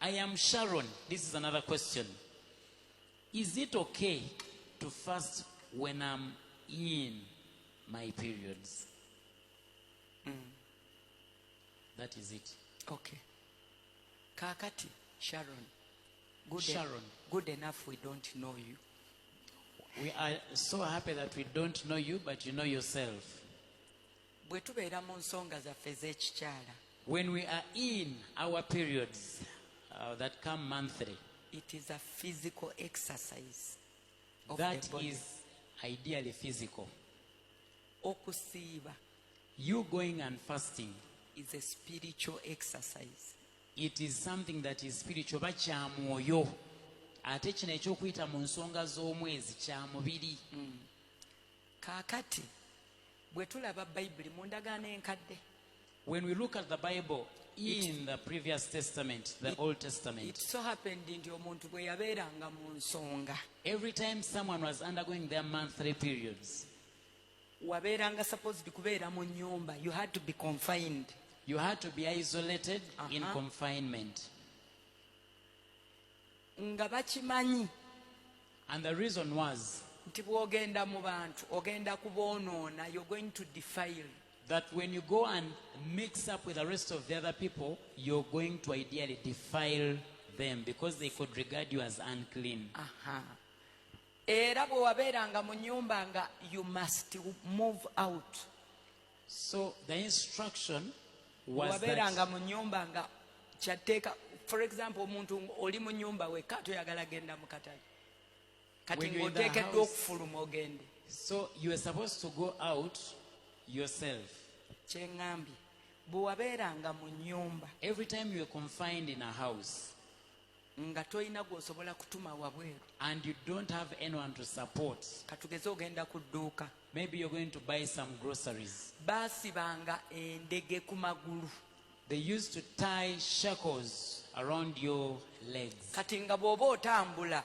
I am Sharon. This is another question. Is it okay to fast when I'm in my periods? That is it. Okay. Kakati, Sharon. Sharon. Good enough we don't know you. We are so happy that we don't know you, but you know yourself. When we are in our periods that come monthly, it is a physical exercise of that the body. is ideally physical. Okusiiba You going and fasting is a spiritual exercise. It is something that is spiritual. Bakya mwoyo. Ate kino ekyokuyita mu nsonga z'omwezi kya mubiri. Kaakati bwe tulaba Bayibuli mu ndagaano enkadde. When we look at the Bible in the previous testament, the Old Testament, it so happened nti omuntu bwe yabeeranga mu nsonga. Every time someone was undergoing their monthly periods, wabeeranga supposed kubeera mu nyumba. You had to be confined. You had to be isolated in confinement. Nga bakimanyi. And the reason was nti bw'ogenda mu bantu ogenda kuboonoona. You're going to defile. That when you go and mix up with the rest of the other people, you're going to ideally defile them because they could regard you as unclean. Era bwe wabeeranga mu nyumba nga you must move out. So the instruction was wabeeranga mu nyumba nga kyateeka. For example, omuntu oli mu nyumba wekka toyagala genda mu katale. Kati ng'oteekeddwa okufuluma ogende. So you are supposed to go out yourself. Kyeŋŋambye bwe wabeeranga mu nyumba. Every time you are confined in a house nga toyina gw'osobola kutuma wabweru. And you don't have anyone to support. Katugeze ogenda ku dduuka. Maybe you're going to buy some groceries. Baasibanga endege ku magulu. They used to tie shackles around your legs. Kati nga bw'oba otambula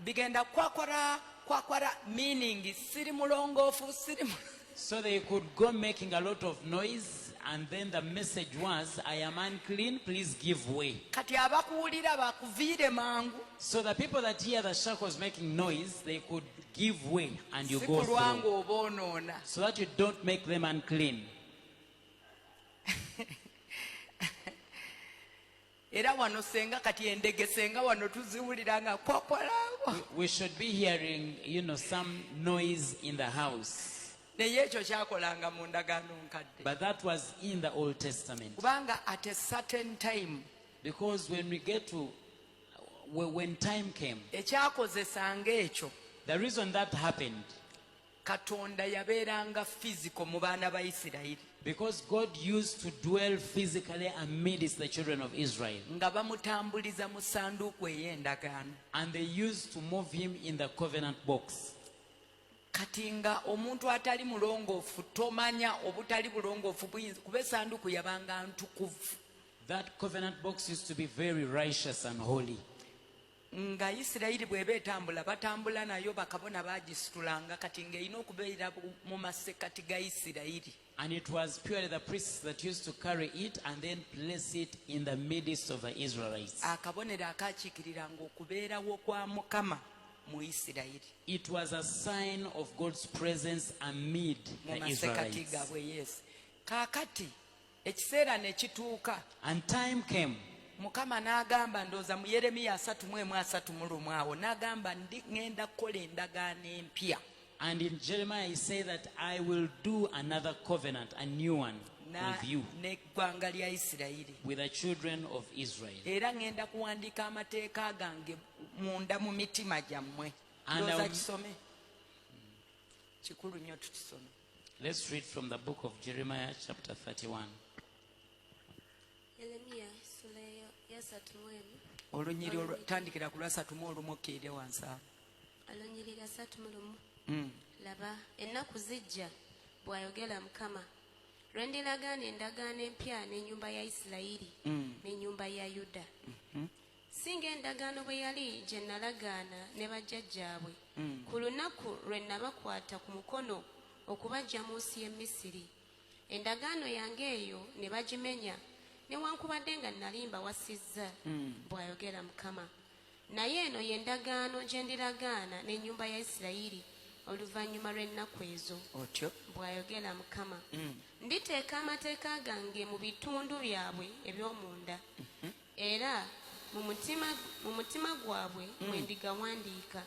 bigenda kwakwara meaning siri mulongoofu siri. So they could go making a lot of noise, and then the message was, I am unclean, please give way. Kati abakuwulira bakuviire mangu. So the people that hear the shackles making noise, they could give way and you go through. So that you don't make them unclean. Era wano senga kati endege senga wano tuziwulira nga kwakwalawo. We should be hearing, some noise in the house. But that was in the Old Testament. At a certain time, because when we get to when time came, the reason that happened, Katonda yabeeranga physical mu baana ba Isirayiri. Because God used to dwell physically amidst the children of Israel. Nga bamutambuliza mu ssanduuku ey'endagaano. And they used to move him in the covenant box. Kati nga omuntu atali mulongoofu tomanya obutali bulongoofu buyinza kuba essanduuku yabanga ntukuvu. That covenant box used to be very righteous and holy. Nga Isirayiri bw'eba etambula batambula nayo bakabona baagisitulanga kati ng'erina okubeera mu masekati ga Isirayiri. And it was purely the priests that used to carry it and then place it in the midst of the Israelites. Akabonero akaakiikiriranga okubeerawo kwa Mukama mu Isirayiri. It was a sign of God's presence amid the Israelites. Yes. Kaakati ekiseera ne kituuka. And time came. Mukama n'agamba ndooza mu Yeremiya 31:31 awo n'agamba ngenda kukola endagaano empya. And in Jeremiah he said that I will do another covenant, a new one with you, n'eggwanga lya Isirayiri, with the children of Israel. Era ngenda kuwandiika amateeka gange munda mu mitima gyammwe. Ndooza kisome. Kikulu nnyo tukisome. Let's read from the book of Jeremiah chapter 31. Olunyiri olutandikira ku 31 okkiire wansi awo. Olunyirira 31. Laba ennaku zijja bw'ayogera Mukama lwe ndiragaana endagaano empya n'ennyumba ya Isirayiri n'ennyumba ya Yuda. Singa endagaano bwe yali gye nalagaana ne bajjajjaabwe ku lunaku lwe nabakwata ku mukono okubaggya mu nsi y'e Misiri. Endagaano yange eyo ne bagimenya newankubadde nga nali mbawasizza bw'ayogera mukama, naye eno y'endagaano gye ndiragaana n'ennyumba ya Isirayiri oluvannyuma lw'ennaku ezo, otyo bw'ayogera mukama. Nditeeka amateeka gange mu bitundu byabwe eby'omunda, era mu mutima gwabwe mwe ndigawandiika.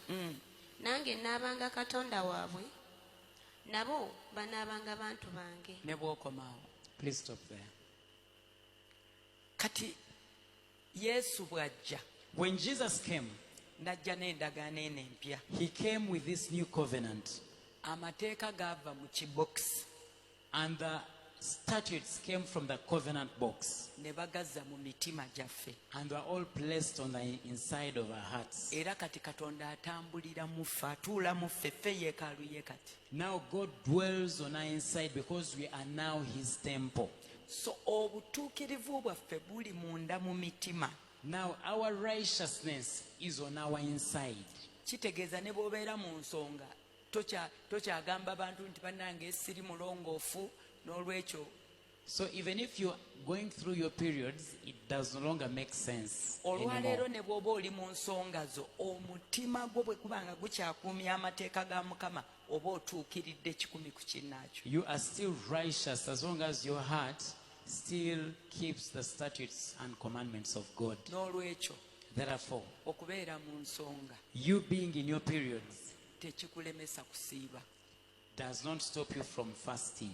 Nange naabanga Katonda waabwe, nabo banaabanga bantu bange. ne bw'okomaawo. Please stop there. Kati Yesu bw'ajja, When Jesus came, n'ajja n'endagaano eno empya. he came with this new covenant, Amateeka gaava mu kibokisi and the statutes came from the covenant box, ne bagazza mu mitima gyaffe. and were all placed on the inside of our hearts. Era kati Katonda atambulira mu ffe, atuula mu ffe, ffe yeekaalu ye kati. Now God dwells on our inside because we are now his temple. So obutuukirivu bwaffe buli munda mu mitima. Now our righteousness is on our inside. Kitegeeza ne bw'obeera mu nsonga tokyagamba bantu nti bannange siri mulongoofu, n'olwekyo So even if you're going through your periods, it does no longer make sense olwaleero anymore. ne bw'oba oli mu nsonga zo, omutima gwo bwe kubanga gukyakuumya amateeka ga Mukama, oba otuukiridde kikumi ku kinnaakyo. You are still righteous as long as your heart still keeps the statutes and commandments of God. N'olwekyo Therefore, okubeera mu nsonga you being in your periods tekikulemesa kusiiba. does not stop you from fasting.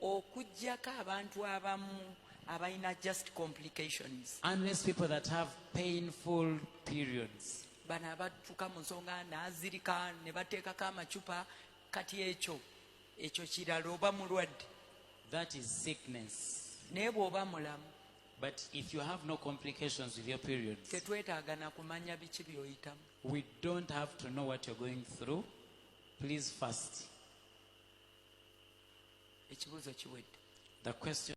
Okuggyako abantu abamu abalina just complications, Unless people that have painful periods, bano abatuuka mu nsonga n'azirika ne bateekako amacupa, kati ekyo kirala, oba mulwadde. that is sickness. Naye bw'oba mulamu But if you have no complications with your periods, tetwetaaga na kumanya biki by'oyitamu. we don't have to know what you're going through. Please fast. Ekibuuzo kiwedde. The question